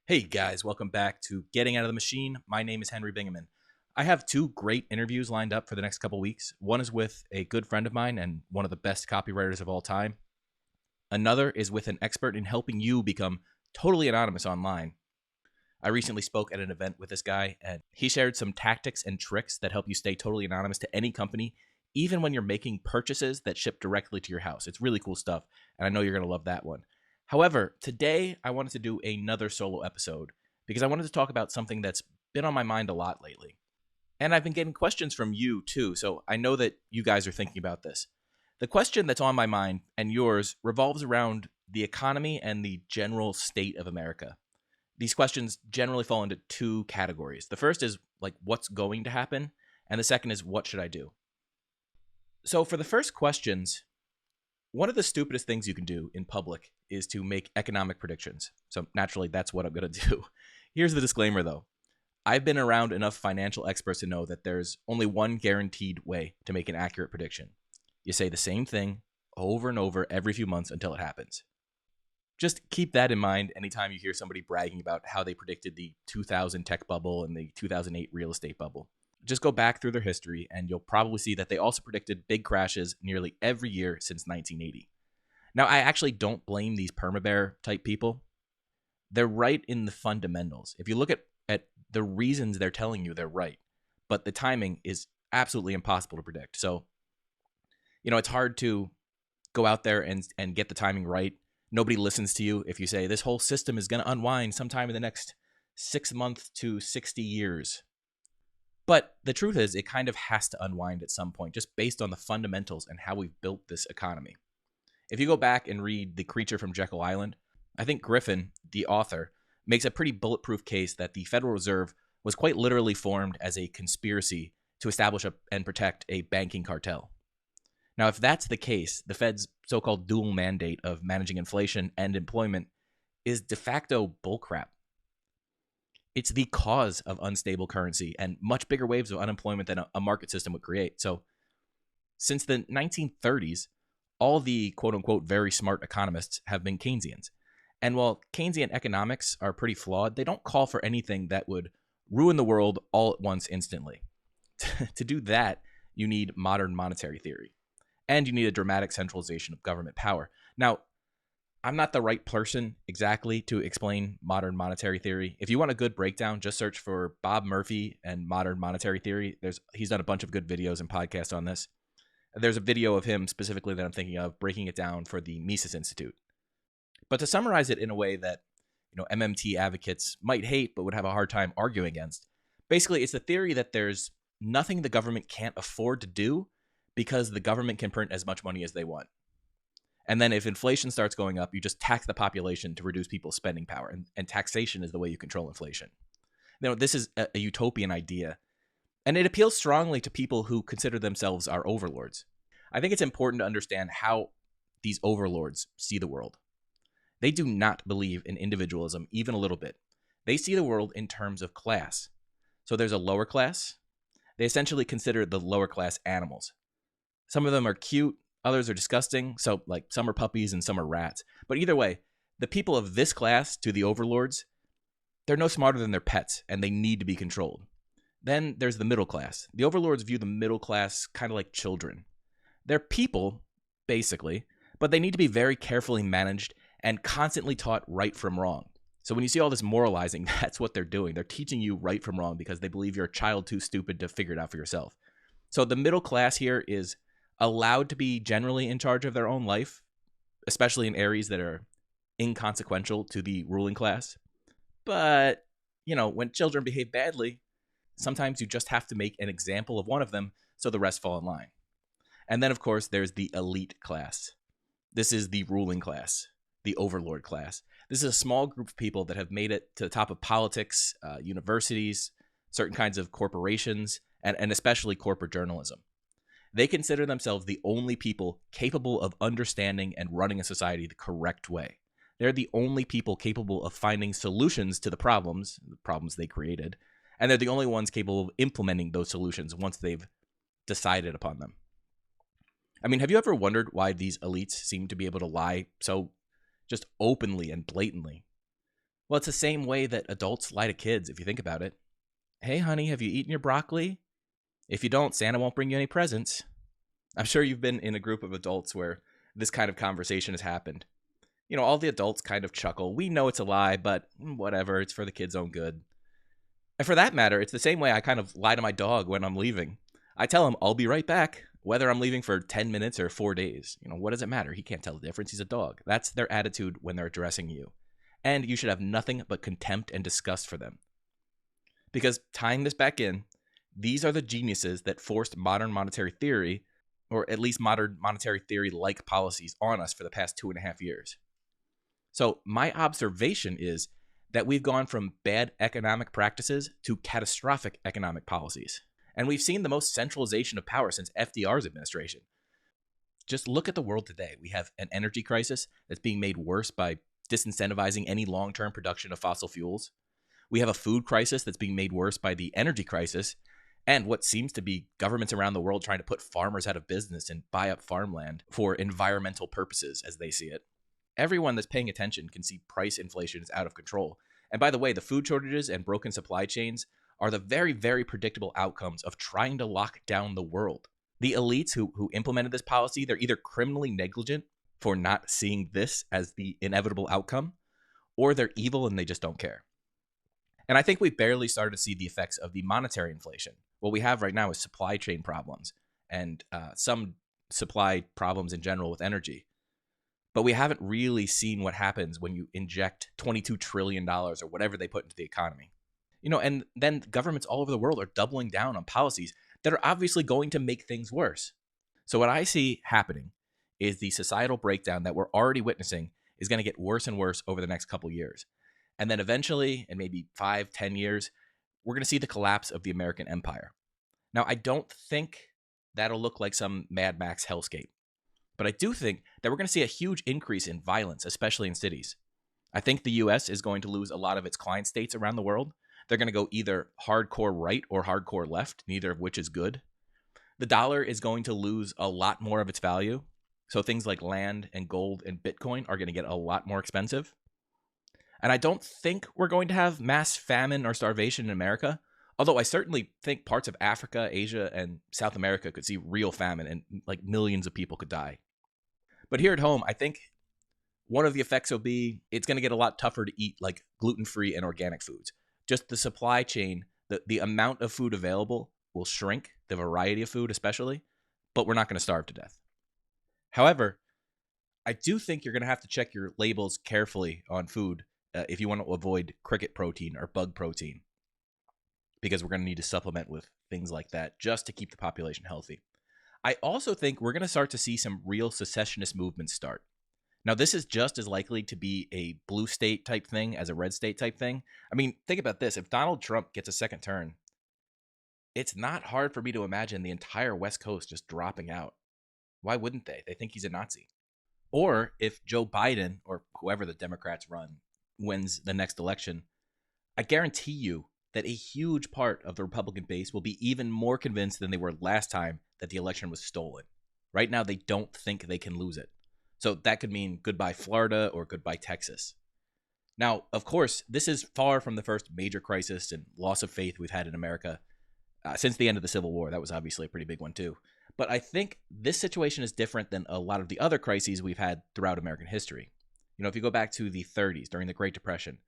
Hey guys, welcome back to Getting Out of the Machine. My name is Henry Bingaman. I have two great interviews lined up for the next couple weeks. One is with a good friend of mine and one of the best copywriters of all time. Another is with an expert in helping you become totally anonymous online. I recently spoke at an event with this guy, and he shared some tactics and tricks that help you stay totally anonymous to any company, even when you're making purchases that ship directly to your house. It's really cool stuff, and I know you're going to love that one. However, today I wanted to do another solo episode because I wanted to talk about something that's been on my mind a lot lately. And I've been getting questions from you too, so I know that you guys are thinking about this. The question that's on my mind and yours revolves around the economy and the general state of America. These questions generally fall into two categories. The first is like what's going to happen, and the second is what should I do? So for the first questions, one of the stupidest things you can do in public is to make economic predictions. So naturally, that's what I'm going to do. Here's the disclaimer though. I've been around enough financial experts to know that there's only one guaranteed way to make an accurate prediction. You say the same thing over and over every few months until it happens. Just keep that in mind anytime you hear somebody bragging about how they predicted the 2000 tech bubble and the 2008 real estate bubble. Just go back through their history and you'll probably see that they also predicted big crashes nearly every year since 1980. Now, I actually don't blame these permabear type people. They're right in the fundamentals. If you look at the reasons they're telling you, they're right. But the timing is absolutely impossible to predict. So, it's hard to go out there and get the timing right. Nobody listens to you if you say this whole system is going to unwind sometime in the next 6 months to 60 years. But the truth is, it kind of has to unwind at some point, just based on the fundamentals and how we've built this economy. If you go back and read The Creature from Jekyll Island, I think Griffin, the author, makes a pretty bulletproof case that the Federal Reserve was quite literally formed as a conspiracy to establish and protect a banking cartel. Now, if that's the case, the Fed's so-called dual mandate of managing inflation and employment is de facto bullcrap. It's the cause of unstable currency and much bigger waves of unemployment than a market system would create. So, since the 1930s, all the quote-unquote very smart economists have been Keynesians. And while Keynesian economics are pretty flawed, they don't call for anything that would ruin the world all at once instantly. To do that, you need modern monetary theory. And you need a dramatic centralization of government power. Now, I'm not the right person exactly to explain modern monetary theory. If you want a good breakdown, just search for Bob Murphy and modern monetary theory. He's done a bunch of good videos and podcasts on this. There's a video of him specifically that I'm thinking of breaking it down for the Mises Institute. But to summarize it in a way that MMT advocates might hate but would have a hard time arguing against, basically it's the theory that there's nothing the government can't afford to do because the government can print as much money as they want. And then if inflation starts going up, you just tax the population to reduce people's spending power. And taxation is the way you control inflation. This is a utopian idea. And it appeals strongly to people who consider themselves our overlords. I think it's important to understand how these overlords see the world. They do not believe in individualism even a little bit. They see the world in terms of class. So there's a lower class. They essentially consider the lower class animals. Some of them are cute, others are disgusting. So like some are puppies and some are rats. But either way, the people of this class to the overlords, they're no smarter than their pets and they need to be controlled. Then there's the middle class. The overlords view the middle class kind of like children. They're people, basically, but they need to be very carefully managed and constantly taught right from wrong. So when you see all this moralizing, that's what they're doing. They're teaching you right from wrong because they believe you're a child too stupid to figure it out for yourself. So the middle class here is allowed to be generally in charge of their own life, especially in areas that are inconsequential to the ruling class. But, when children behave badly, sometimes you just have to make an example of one of them so the rest fall in line. And then, of course, there's the elite class. This is the ruling class, the overlord class. This is a small group of people that have made it to the top of politics, universities, certain kinds of corporations, and especially corporate journalism. They consider themselves the only people capable of understanding and running a society the correct way. They're the only people capable of finding solutions to the problems they created, and they're the only ones capable of implementing those solutions once they've decided upon them. I mean, have you ever wondered why these elites seem to be able to lie so just openly and blatantly? Well, it's the same way that adults lie to kids, if you think about it. Hey, honey, have you eaten your broccoli? If you don't, Santa won't bring you any presents. I'm sure you've been in a group of adults where this kind of conversation has happened. All the adults kind of chuckle. We know it's a lie, but whatever, it's for the kid's own good. And for that matter, it's the same way I kind of lie to my dog when I'm leaving. I tell him I'll be right back, whether I'm leaving for 10 minutes or 4 days. What does it matter? He can't tell the difference. He's a dog. That's their attitude when they're addressing you. And you should have nothing but contempt and disgust for them. Because tying this back in, these are the geniuses that forced modern monetary theory, or at least modern monetary theory-like policies on us for the past 2.5 years. So my observation is that we've gone from bad economic practices to catastrophic economic policies. And we've seen the most centralization of power since FDR's administration. Just look at the world today. We have an energy crisis that's being made worse by disincentivizing any long-term production of fossil fuels. We have a food crisis that's being made worse by the energy crisis and what seems to be governments around the world trying to put farmers out of business and buy up farmland for environmental purposes as they see it. Everyone that's paying attention can see price inflation is out of control. And by the way, the food shortages and broken supply chains are the very, very predictable outcomes of trying to lock down the world. The elites who implemented this policy, they're either criminally negligent for not seeing this as the inevitable outcome, or they're evil and they just don't care. And I think we barely started to see the effects of the monetary inflation. What we have right now is supply chain problems and some supply problems in general with energy. But we haven't really seen what happens when you inject $22 trillion or whatever they put into the economy. And then governments all over the world are doubling down on policies that are obviously going to make things worse. So what I see happening is the societal breakdown that we're already witnessing is going to get worse and worse over the next couple years. And then eventually, in maybe 5-10 years, we're going to see the collapse of the American empire. Now, I don't think that'll look like some Mad Max hellscape. But I do think that we're going to see a huge increase in violence, especially in cities. I think the US is going to lose a lot of its client states around the world. They're going to go either hardcore right or hardcore left, neither of which is good. The dollar is going to lose a lot more of its value. So things like land and gold and Bitcoin are going to get a lot more expensive. And I don't think we're going to have mass famine or starvation in America. Although I certainly think parts of Africa, Asia, and South America could see real famine and like millions of people could die. But here at home, I think one of the effects will be it's going to get a lot tougher to eat like gluten-free and organic foods. Just the supply chain, the amount of food available will shrink, the variety of food especially, but we're not going to starve to death. However, I do think you're going to have to check your labels carefully on food if you want to avoid cricket protein or bug protein, because we're going to need to supplement with things like that just to keep the population healthy. I also think we're going to start to see some real secessionist movements start. Now, this is just as likely to be a blue state type thing as a red state type thing. I mean, think about this. If Donald Trump gets a second turn, it's not hard for me to imagine the entire West Coast just dropping out. Why wouldn't they? They think he's a Nazi. Or if Joe Biden, or whoever the Democrats run, wins the next election, I guarantee you that a huge part of the Republican base will be even more convinced than they were last time that the election was stolen. Right now, they don't think they can lose it. So that could mean goodbye Florida or goodbye Texas. Now, of course, this is far from the first major crisis and loss of faith we've had in America since the end of the Civil War. That was obviously a pretty big one too. But I think this situation is different than a lot of the other crises we've had throughout American history. If you go back to the 30s during the Great Depression,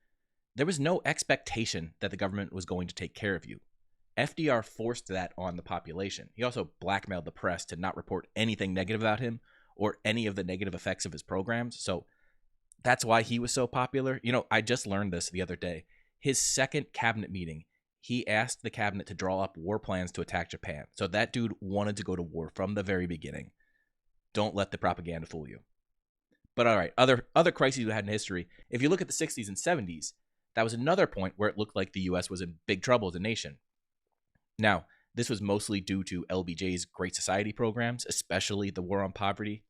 there was no expectation that the government was going to take care of you. FDR forced that on the population. He also blackmailed the press to not report anything negative about him or any of the negative effects of his programs. So that's why he was so popular. I just learned this the other day. His second cabinet meeting, he asked the cabinet to draw up war plans to attack Japan. So that dude wanted to go to war from the very beginning. Don't let the propaganda fool you. But all right, other crises we had in history. If you look at the 60s and 70s, that was another point where it looked like the U.S. was in big trouble as a nation. Now, this was mostly due to LBJ's Great Society programs, especially the war on poverty.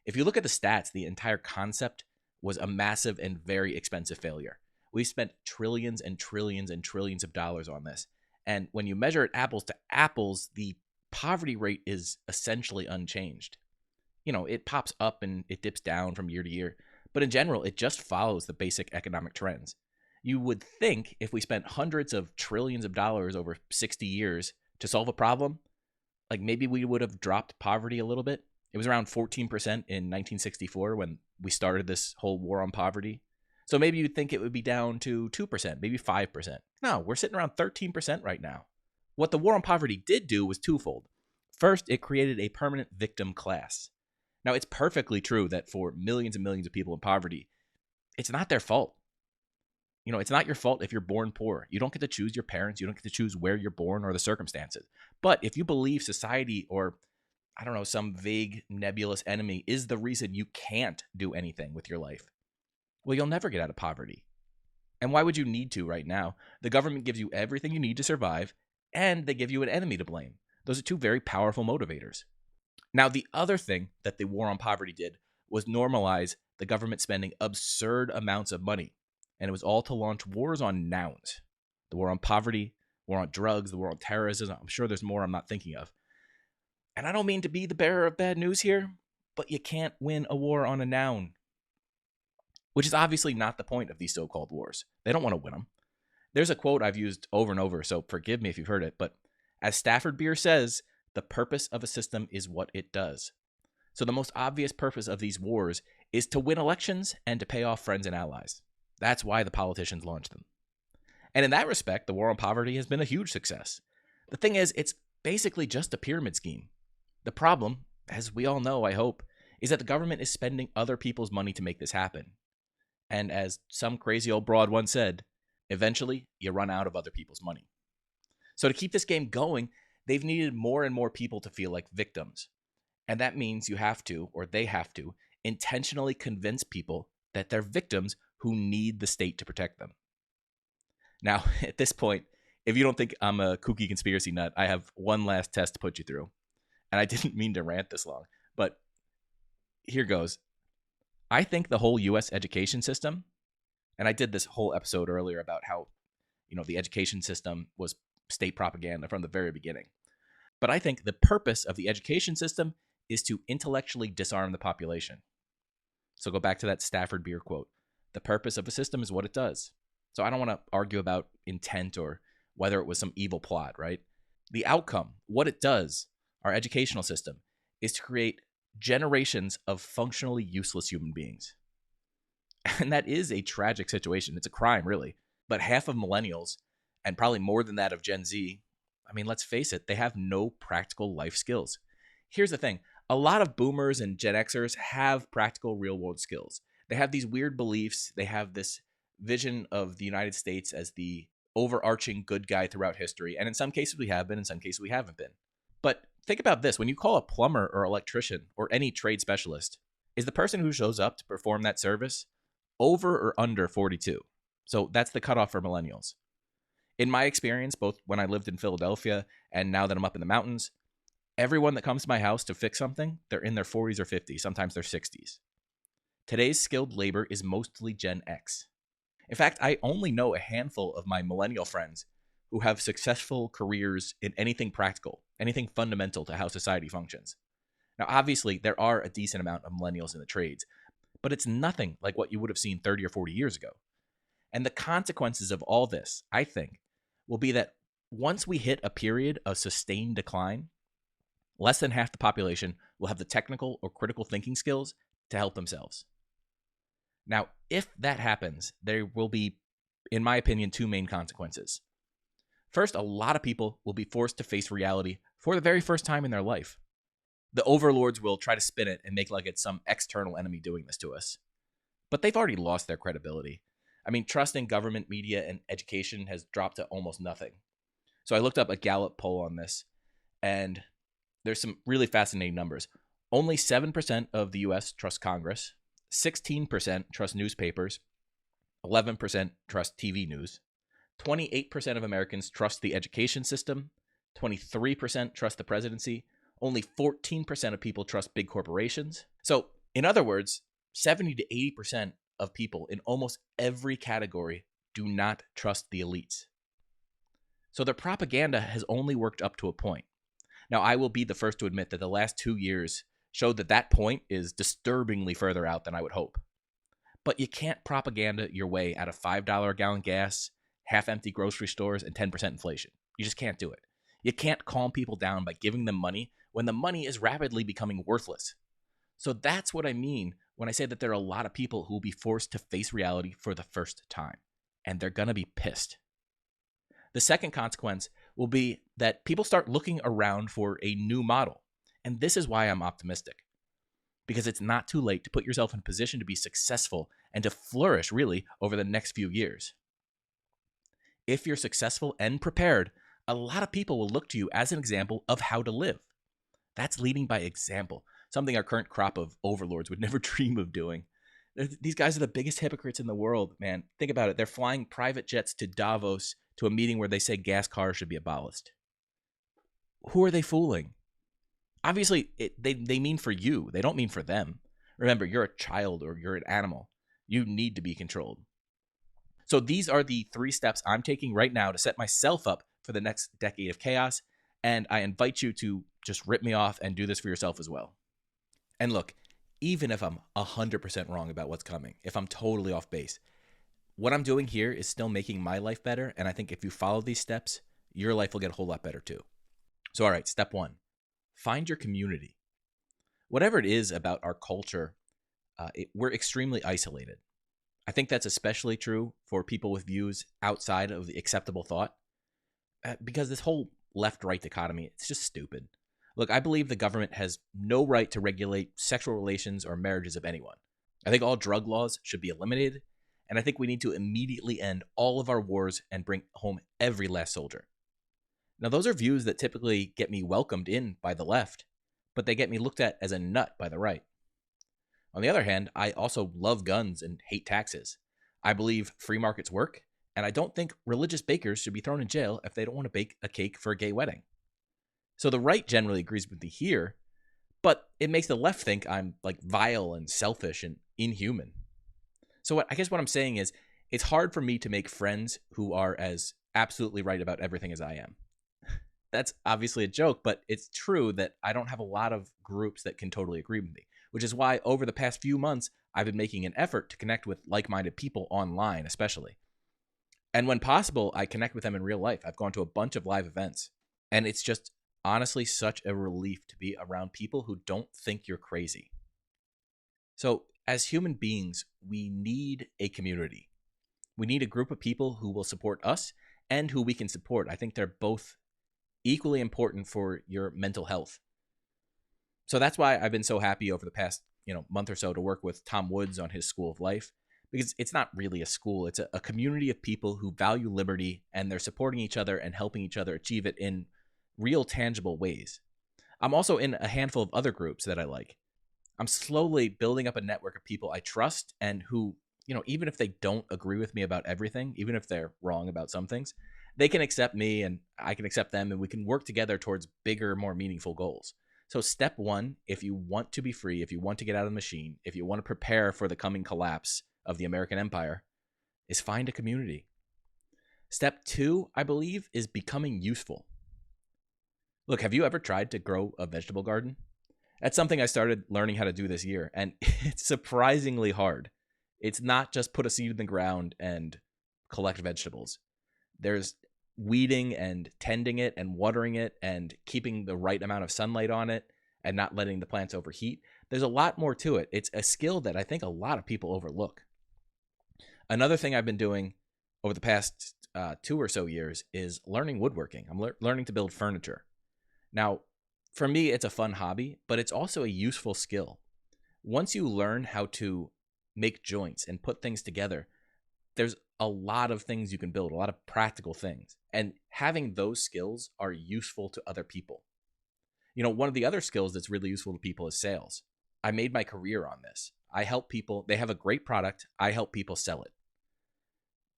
If you look at the stats, the entire concept was a massive and very expensive failure. We spent trillions and trillions and trillions of dollars on this. And when you measure it apples to apples, the poverty rate is essentially unchanged. It pops up and it dips down from year to year. But in general, it just follows the basic economic trends. You would think if we spent hundreds of trillions of dollars over 60 years to solve a problem, like maybe we would have dropped poverty a little bit. It was around 14% in 1964 when we started this whole war on poverty. So maybe you'd think it would be down to 2%, maybe 5%. No, we're sitting around 13% right now. What the war on poverty did do was twofold. First, it created a permanent victim class. Now, it's perfectly true that for millions and millions of people in poverty, it's not their fault. It's not your fault if you're born poor. You don't get to choose your parents. You don't get to choose where you're born or the circumstances. But if you believe society or, I don't know, some vague nebulous enemy is the reason you can't do anything with your life, well, you'll never get out of poverty. And why would you need to right now? The government gives you everything you need to survive, and they give you an enemy to blame. Those are two very powerful motivators. Now, the other thing that the war on poverty did was normalize the government spending absurd amounts of money. And it was all to launch wars on nouns. The war on poverty, war on drugs, the war on terrorism. I'm sure there's more I'm not thinking of. And I don't mean to be the bearer of bad news here, but you can't win a war on a noun. Which is obviously not the point of these so-called wars. They don't want to win them. There's a quote I've used over and over, so forgive me if you've heard it, but as Stafford Beer says, the purpose of a system is what it does. So the most obvious purpose of these wars is to win elections and to pay off friends and allies. That's why the politicians launched them. And in that respect, the war on poverty has been a huge success. The thing is, it's basically just a pyramid scheme. The problem, as we all know, I hope, is that the government is spending other people's money to make this happen. And as some crazy old broad once said, eventually you run out of other people's money. So to keep this game going, they've needed more and more people to feel like victims. And that means you have to, or they have to, intentionally convince people that they're victims who need the state to protect them. Now, at this point, if you don't think I'm a kooky conspiracy nut, I have one last test to put you through. And I didn't mean to rant this long, but here goes. I think the whole U.S. education system, and I did this whole episode earlier about how, the education system was state propaganda from the very beginning. But I think the purpose of the education system is to intellectually disarm the population. So go back to that Stafford Beer quote. The purpose of a system is what it does. So I don't want to argue about intent or whether it was some evil plot, right? The outcome, what it does, our educational system, is to create generations of functionally useless human beings. And that is a tragic situation. It's a crime, really. But half of millennials, and probably more than that of Gen Z, let's face it, they have no practical life skills. Here's the thing. A lot of boomers and Gen Xers have practical real-world skills. They have these weird beliefs. They have this vision of the United States as the overarching good guy throughout history. And in some cases we have been, in some cases we haven't been. But think about this. When you call a plumber or electrician or any trade specialist, is the person who shows up to perform that service over or under 42? So that's the cutoff for millennials. In my experience, both when I lived in Philadelphia and now that I'm up in the mountains, everyone that comes to my house to fix something, they're in their 40s or 50s. Sometimes they're 60s. Today's skilled labor is mostly Gen X. In fact, I only know a handful of my millennial friends who have successful careers in anything practical, anything fundamental to how society functions. Now, obviously, there are a decent amount of millennials in the trades, but it's nothing like what you would have seen 30 or 40 years ago. And the consequences of all this, I think, will be that once we hit a period of sustained decline, less than half the population will have the technical or critical thinking skills to help themselves. Now, if that happens, there will be, in my opinion, two main consequences. First, a lot of people will be forced to face reality for the very first time in their life. The overlords will try to spin it and make like it's some external enemy doing this to us. But they've already lost their credibility. Trust in government, media, and education has dropped to almost nothing. So I looked up a Gallup poll on this, and there's some really fascinating numbers. Only 7% of the U.S. trust Congress, 16% trust newspapers, 11% trust TV news, 28% of Americans trust the education system, 23% trust the presidency, only 14% of people trust big corporations. So, in other words, 70 to 80% of people in almost every category do not trust the elites. So their propaganda has only worked up to a point. Now, I will be the first to admit that the last 2 years showed that point is disturbingly further out than I would hope. But you can't propaganda your way out of $5 a gallon gas, half empty grocery stores, and 10% inflation. You just can't do it. You can't calm people down by giving them money when the money is rapidly becoming worthless. So that's what I mean when I say that there are a lot of people who will be forced to face reality for the first time, and they're going to be pissed. The second consequence will be that people start looking around for a new model. And this is why I'm optimistic. Because it's not too late to put yourself in a position to be successful and to flourish, really, over the next few years. If you're successful and prepared, a lot of people will look to you as an example of how to live. That's leading by example, something our current crop of overlords would never dream of doing. These guys are the biggest hypocrites in the world, man. Think about it. They're flying private jets to Davos to a meeting where they say gas cars should be abolished. Who are they fooling? Obviously, they mean for you. They don't mean for them. Remember, you're a child or you're an animal. You need to be controlled. So these are the 3 steps I'm taking right now to set myself up for the next decade of chaos. And I invite you to just rip me off and do this for yourself as well. And look, even if I'm 100% wrong about what's coming, if I'm totally off base, what I'm doing here is still making my life better. And I think if you follow these steps, your life will get a whole lot better too. So, all right, step 1, find your community. Whatever it is about our culture, we're extremely isolated. I think that's especially true for people with views outside of the acceptable thought, because this whole left-right dichotomy, it's just stupid. Look, I believe the government has no right to regulate sexual relations or marriages of anyone. I think all drug laws should be eliminated, and I think we need to immediately end all of our wars and bring home every last soldier. Now, those are views that typically get me welcomed in by the left, but they get me looked at as a nut by the right. On the other hand, I also love guns and hate taxes. I believe free markets work, and I don't think religious bakers should be thrown in jail if they don't want to bake a cake for a gay wedding. So the right generally agrees with me here, but it makes the left think I'm like vile and selfish and inhuman. So I guess what I'm saying is it's hard for me to make friends who are as absolutely right about everything as I am. That's obviously a joke, but it's true that I don't have a lot of groups that can totally agree with me, which is why over the past few months, I've been making an effort to connect with like-minded people online, especially. And when possible, I connect with them in real life. I've gone to a bunch of live events, and it's just honestly such a relief to be around people who don't think you're crazy. So as human beings, we need a community. We need a group of people who will support us and who we can support. I think they're both equally important for your mental health. So that's why I've been so happy over the past month or so to work with Tom Woods on his School of Life, because it's not really a school. It's a community of people who value liberty, and they're supporting each other and helping each other achieve it in real tangible ways. I'm also in a handful of other groups that I like. I'm slowly building up a network of people I trust and who, even if they don't agree with me about everything, even if they're wrong about some things, they can accept me and I can accept them, and we can work together towards bigger, more meaningful goals. So step 1, if you want to be free, if you want to get out of the machine, if you want to prepare for the coming collapse of the American empire, is find a community. Step 2, I believe, is becoming useful. Look, have you ever tried to grow a vegetable garden? That's something I started learning how to do this year, and it's surprisingly hard. It's not just put a seed in the ground and collect vegetables. There's weeding and tending it and watering it and keeping the right amount of sunlight on it and not letting the plants overheat. There's a lot more to it. It's a skill that I think a lot of people overlook. Another thing I've been doing over the past 2 or so years is learning woodworking. I'm learning to build furniture. Now, for me, it's a fun hobby, but it's also a useful skill. Once you learn how to make joints and put things together, there's a lot of things you can build, a lot of practical things. And having those skills are useful to other people. One of the other skills that's really useful to people is sales. I made my career on this. I help people. They have a great product. I help people sell it.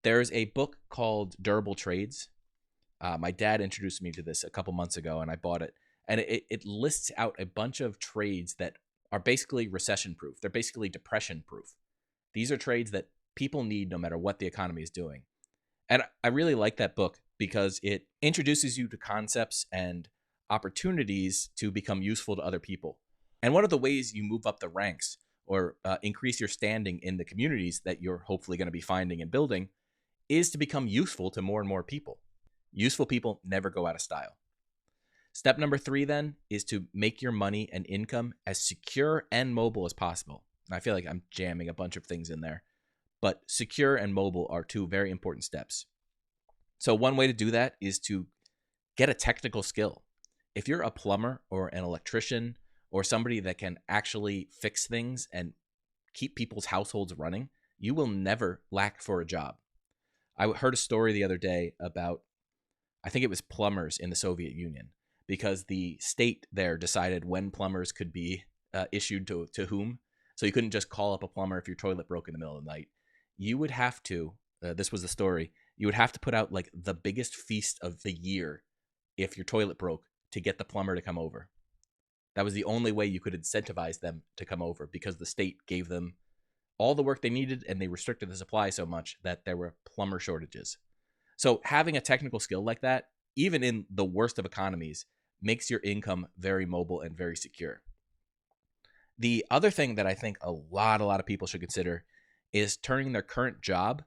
There's a book called Durable Trades. My dad introduced me to this a couple months ago, and I bought it. And it lists out a bunch of trades that are basically recession-proof. They're basically depression-proof. These are trades that people need no matter what the economy is doing. And I really like that book because it introduces you to concepts and opportunities to become useful to other people. And one of the ways you move up the ranks or increase your standing in the communities that you're hopefully going to be finding and building is to become useful to more and more people. Useful people never go out of style. Step number 3 then is to make your money and income as secure and mobile as possible. And I feel like I'm jamming a bunch of things in there, but secure and mobile are 2 very important steps. So one way to do that is to get a technical skill. If you're a plumber or an electrician or somebody that can actually fix things and keep people's households running, you will never lack for a job. I heard a story the other day about, I think it was plumbers in the Soviet Union, because the state there decided when plumbers could be issued to whom. So you couldn't just call up a plumber if your toilet broke in the middle of the night. You would have to, this was the story, you would have to put out like the biggest feast of the year if your toilet broke to get the plumber to come over. That was the only way you could incentivize them to come over, because the state gave them all the work they needed and they restricted the supply so much that there were plumber shortages. So having a technical skill like that, even in the worst of economies, makes your income very mobile and very secure. The other thing that I think a lot of people should consider is turning their current job,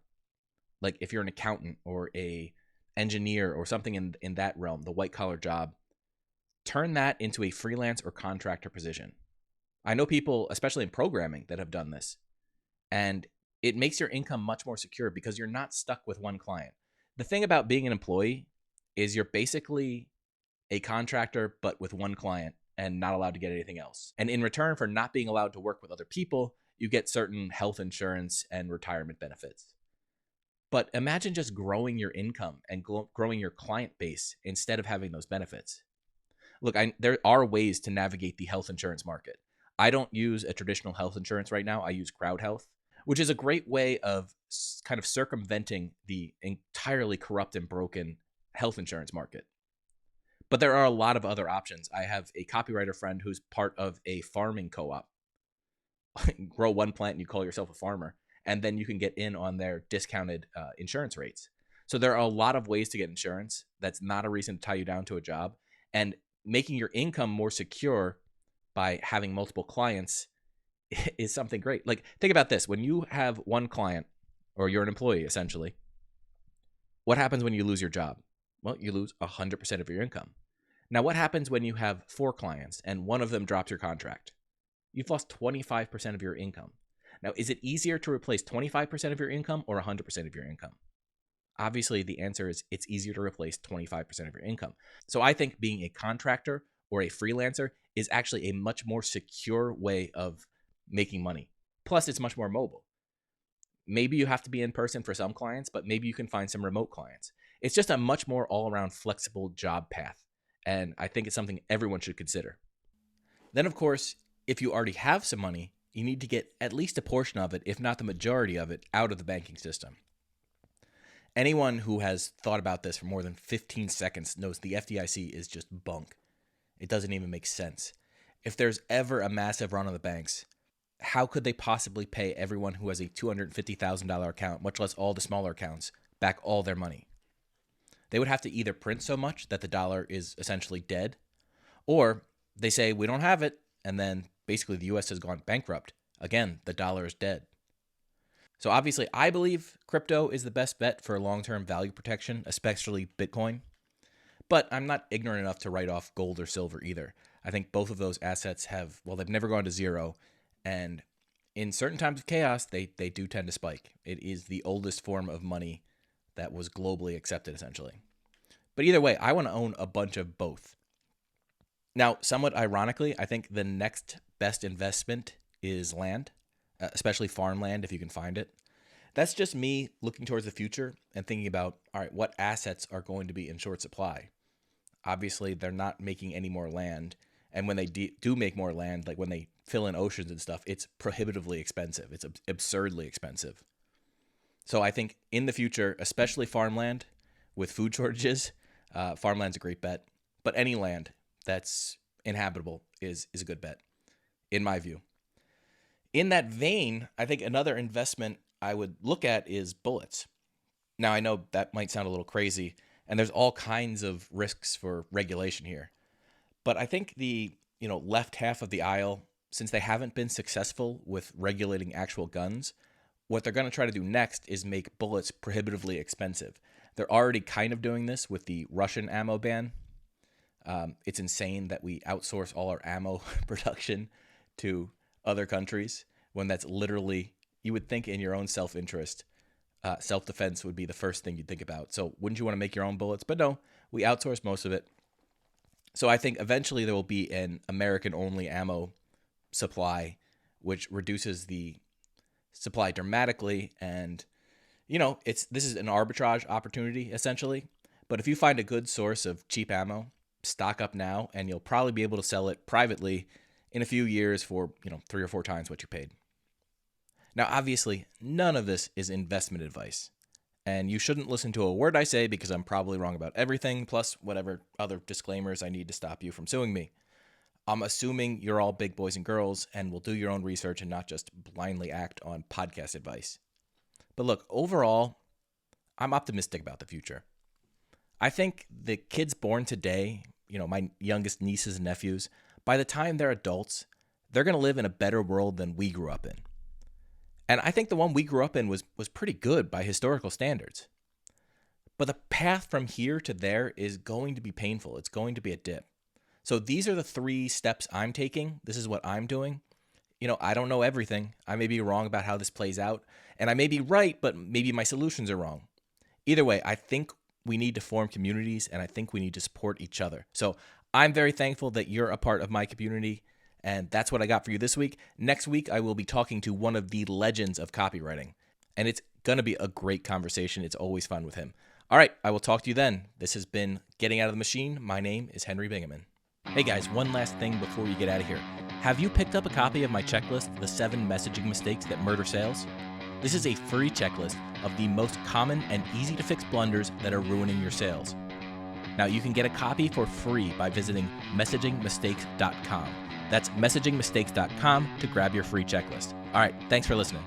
like if you're an accountant or a engineer or something in that realm, the white collar job, turn that into a freelance or contractor position. I know people, especially in programming, that have done this, and it makes your income much more secure because you're not stuck with one client. The thing about being an employee is you're basically a contractor, but with one client and not allowed to get anything else. And in return for not being allowed to work with other people, you get certain health insurance and retirement benefits. But imagine just growing your income and growing your client base instead of having those benefits. Look, there are ways to navigate the health insurance market. I don't use a traditional health insurance right now. I use Crowd Health, which is a great way of kind of circumventing the entirely corrupt and broken health insurance market. But there are a lot of other options. I have a copywriter friend who's part of a farming co-op. Grow one plant and you call yourself a farmer, and then you can get in on their discounted insurance rates. So there are a lot of ways to get insurance. That's not a reason to tie you down to a job. And making your income more secure by having multiple clients is something great. Like, think about this. When you have one client, or you're an employee essentially, what happens when you lose your job? Well, you lose 100% of your income. Now, what happens when you have 4 clients and one of them drops your contract? You've lost 25% of your income. Now, is it easier to replace 25% of your income or 100% of your income? Obviously, the answer is it's easier to replace 25% of your income. So I think being a contractor or a freelancer is actually a much more secure way of making money. Plus, it's much more mobile. Maybe you have to be in person for some clients, but maybe you can find some remote clients. It's just a much more all-around flexible job path, and I think it's something everyone should consider. Then, of course, if you already have some money, you need to get at least a portion of it, if not the majority of it, out of the banking system. Anyone who has thought about this for more than 15 seconds knows the FDIC is just bunk. It doesn't even make sense. If there's ever a massive run on the banks, how could they possibly pay everyone who has a $250,000 account, much less all the smaller accounts, back all their money? They would have to either print so much that the dollar is essentially dead, or they say, we don't have it, and then basically the US has gone bankrupt. Again, the dollar is dead. So obviously, I believe crypto is the best bet for long-term value protection, especially Bitcoin. But I'm not ignorant enough to write off gold or silver either. I think both of those assets they've never gone to zero. And in certain times of chaos, they do tend to spike. It is the oldest form of money that was globally accepted, essentially. But either way, I want to own a bunch of both. Now, somewhat ironically, I think the next best investment is land, especially farmland if you can find it. That's just me looking towards the future and thinking about, all right, what assets are going to be in short supply? Obviously, they're not making any more land. And when they do make more land, like when they fill in oceans and stuff, it's prohibitively expensive. It's absurdly expensive. So I think in the future, especially farmland with food shortages, farmland's a great bet. But any land that's inhabitable is a good bet, in my view. In that vein, I think another investment I would look at is bullets. Now, I know that might sound a little crazy, and there's all kinds of risks for regulation here. But I think the left half of the aisle since they haven't been successful with regulating actual guns, what they're going to try to do next is make bullets prohibitively expensive. They're already kind of doing this with the Russian ammo ban. It's insane that we outsource all our ammo production to other countries when that's literally, you would think in your own self-interest, self-defense would be the first thing you'd think about. So wouldn't you want to make your own bullets? But no, we outsource most of it. So I think eventually there will be an American-only ammo supply, which reduces the supply dramatically. And, this is an arbitrage opportunity, essentially. But if you find a good source of cheap ammo, stock up now, and you'll probably be able to sell it privately in a few years for, 3 or 4 times what you paid. Now, obviously, none of this is investment advice. And you shouldn't listen to a word I say because I'm probably wrong about everything, plus whatever other disclaimers I need to stop you from suing me. I'm assuming you're all big boys and girls and will do your own research and not just blindly act on podcast advice. But look, overall, I'm optimistic about the future. I think the kids born today, my youngest nieces and nephews, by the time they're adults, they're going to live in a better world than we grew up in. And I think the one we grew up in was pretty good by historical standards. But the path from here to there is going to be painful. It's going to be a dip. So these are the 3 steps I'm taking. This is what I'm doing. I don't know everything. I may be wrong about how this plays out. And I may be right, but maybe my solutions are wrong. Either way, I think we need to form communities, and I think we need to support each other. So I'm very thankful that you're a part of my community. And that's what I got for you this week. Next week, I will be talking to one of the legends of copywriting. And it's going to be a great conversation. It's always fun with him. All right, I will talk to you then. This has been Getting Out of the Machine. My name is Henry Bingaman. Hey guys, one last thing before you get out of here. Have you picked up a copy of my checklist, The 7 Messaging Mistakes That Murder Sales? This is a free checklist of the most common and easy to fix blunders that are ruining your sales. Now, you can get a copy for free by visiting messagingmistakes.com. That's messagingmistakes.com to grab your free checklist. All right, thanks for listening.